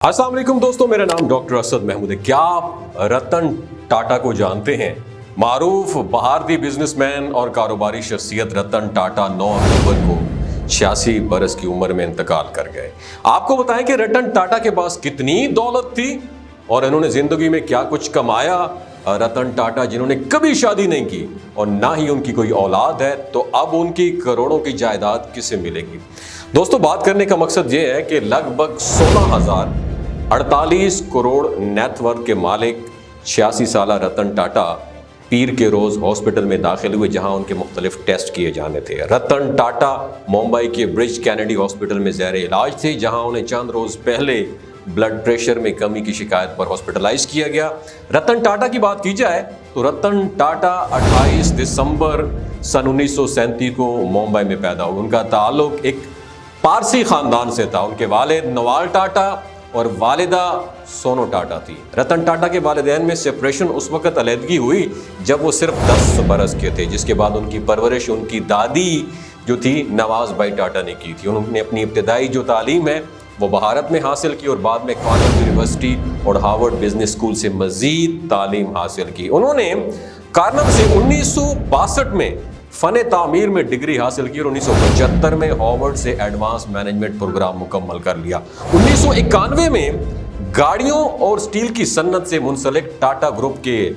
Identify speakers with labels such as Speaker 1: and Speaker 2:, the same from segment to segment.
Speaker 1: अस्सलाम वालेकुम दोस्तों, मेरा नाम डॉक्टर असद महमूद है। क्या आप रतन टाटा को जानते हैं? मारूफ भारतीय बिजनेसमैन और कारोबारी शख्सियत रतन टाटा 9 अक्टूबर को 86 बरस की उम्र में इंतकाल कर गए। आपको बताएं कि रतन टाटा के पास कितनी दौलत थी और इन्होंने जिंदगी में क्या कुछ कमाया। रतन टाटा जिन्होंने कभी शादी नहीं की और ना ही उनकी कोई औलाद है, तो अब उनकी करोड़ों की जायदाद किसे मिलेगी? दोस्तों, बात करने का मकसद ये है कि लगभग 16,048 करोड़ नेटवर्थ के मालिक 86 साल रतन टाटा पीर के रोज़ हॉस्पिटल में दाखिल हुए, जहां उनके मुख्तलिफ टेस्ट किए जाने थे। रतन टाटा मुंबई के ब्रिज कैनेडी हॉस्पिटल में ज़ैर इलाज थे, जहां उन्हें चंद रोज़ पहले ब्लड प्रेशर में कमी की शिकायत पर हॉस्पिटलाइज किया गया। रतन टाटा की बात की जाए तो रतन टाटा 28 दिसंबर सन 1937 को मुंबई में पैदा हुए। उनका ताल्लुक एक पारसी ख़ानदान से था। उनके वालिद नवाल टाटा और वालिदा सोनो टाटा थी। रतन टाटा के वालिदैन में सेपरेशन उस वक्त अलहदगी हुई जब वो सिर्फ 10 बरस के थे, जिसके बाद उनकी परवरिश उनकी दादी जो थी नवाज भाई टाटा ने की थी। उन्होंने अपनी इब्तदाई जो तालीम है वो भारत में हासिल की और बाद में कॉर्नेल यूनिवर्सिटी और हार्वर्ड बिजनेस स्कूल से मजीद तालीम हासिल की। उन्होंने कॉर्नेल से 1962 में फ़न तामीर में डिग्री हासिल की और 1975 में हार्वर्ड से एडवांस मैनेजमेंट प्रोग्राम मुकम्मल कर लिया। 1991 में गाड़ियों और स्टील की सन्नत से मुंसलिक टाटा ग्रुप के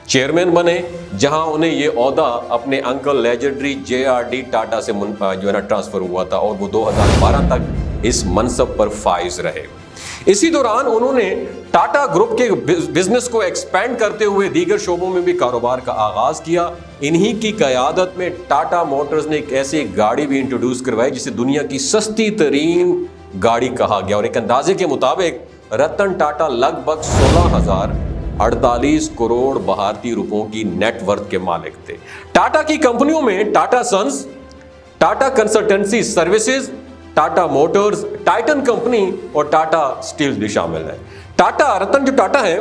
Speaker 1: चेयरमैन बने, जहां उन्हें ये ओहदा अपने अंकल लेजेंडरी JRD टाटा से जो है ना ट्रांसफ़र हुआ था और वो 2012 तक इस मनसब पर फाइज रहे। इसी दौरान उन्होंने टाटा ग्रुप के बिजनेस को एक्सपेंड करते हुए दीगर शोबों में भी कारोबार का आगाज किया। इन्हीं की क़यादत में टाटा मोटर्स ने एक ऐसी गाड़ी भी इंट्रोड्यूस करवाई जिसे दुनिया की सस्ती तरीन गाड़ी कहा गया, और एक अंदाजे के मुताबिक रतन टाटा लगभग 16,048 करोड़ भारतीय रुपयों की नेटवर्थ के मालिक थे। टाटा की कंपनियों में Tata Sons, Tata Consultancy Services, Tata Motors, Titan Company और टाटा स्टील भी शामिल है। रतन जो टाटा है,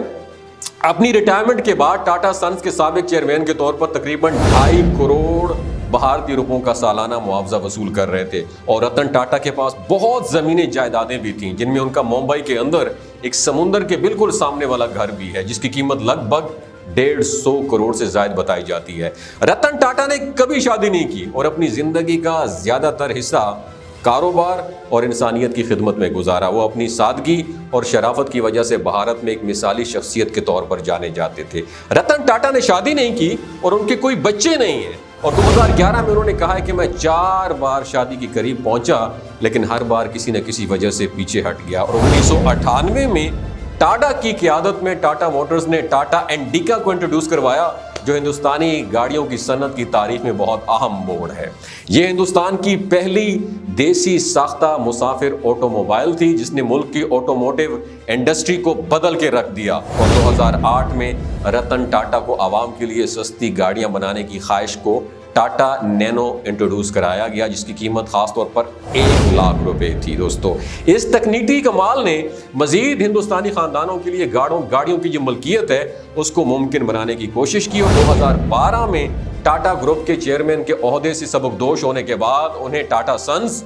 Speaker 1: अपनी रिटायरमेंट के बाद टाटा सन्स के साबिक चेयरमैन के तौर पर तकरीबन 2.5 करोड़ भारतीय रुपयों का सालाना मुआवजा वसूल कर रहे थे। और रतन टाटा के पास बहुत ज़मीनें जायदादें भी थीं, जिनमें उनका मुंबई के अंदर एक समुंदर के बिल्कुल सामने वाला घर भी है, जिसकी कीमत लगभग 150 करोड़ से ज़ायद बताई जाती है। रतन टाटा ने कभी शादी नहीं की और अपनी ज़िंदगी का ज़्यादातर हिस्सा कारोबार और इंसानियत की खिदमत में गुजारा। वो अपनी सादगी और शराफत की वजह से भारत में एक मिसाली शख्सियत के तौर पर जाने जाते थे। रतन टाटा ने शादी नहीं की और उनके कोई बच्चे नहीं हैं, और 2011 में उन्होंने कहा है कि मैं 4 बार शादी के करीब पहुंचा, लेकिन हर बार किसी न किसी वजह से पीछे हट गया। और 1998 में टाटा की क़यादत में टाटा मोटर्स ने टाटा इंडिका को इंट्रोड्यूस करवाया, जो हिंदुस्तानी गाड़ियों की सनत की तारीख में बहुत अहम मोड़ है। ये हिंदुस्तान की पहली देसी साख्ता मुसाफिर ऑटोमोबाइल थी, जिसने मुल्क की ऑटोमोटिव इंडस्ट्री को बदल के रख दिया। और 2008 में रतन टाटा को आवाम के लिए सस्ती गाड़ियां बनाने की ख्वाहिश को टाटा नैनो इंट्रोड्यूस कराया गया, जिसकी कीमत खास तौर पर 1 लाख रुपए थी। दोस्तों, इस तकनीकी कमाल ने मजीद हिंदुस्तानी खानदानों के लिए गाड़ियों की जो मलकियत है उसको मुमकिन बनाने की कोशिश की। और 2012 में टाटा ग्रुप के चेयरमैन के ओहदे से सबकदोश होने के बाद उन्हें Tata Sons,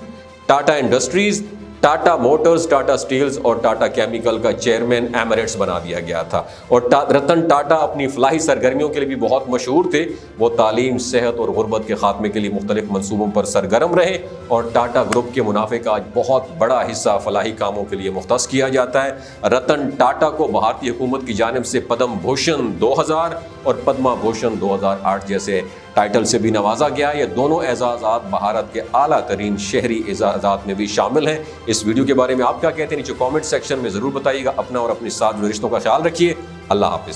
Speaker 1: Tata Industries, Tata Motors, Tata Steels और टाटा केमिकल का चेयरमैन एमिरेट्स बना दिया गया था। और रतन टाटा अपनी फलाही सरगर्मियों के लिए भी बहुत मशहूर थे। वो तालीम, सेहत और गुर्बत के खात्मे के लिए मुख्तलिफ मनसूबों पर सरगर्म रहे, और टाटा ग्रुप के मुनाफे का आज बहुत बड़ा हिस्सा फलाही कामों के लिए मुख्तस किया जाता है। रतन टाटा को भारतीय हुकूमत की जानिब से पद्म भूषण 2000 और पद्मा भूषण 2008 जैसे टाइटल से भी नवाजा गया। ये दोनों एजाज़ात भारत के आला तरीन शहरी एजाज़ात में भी शामिल हैं। इस वीडियो के बारे में आप क्या कहते हैं नीचे कमेंट सेक्शन में ज़रूर बताइएगा। अपना और अपने साथ रिश्तों का ख्याल रखिए। अल्लाह हाफ़िज़।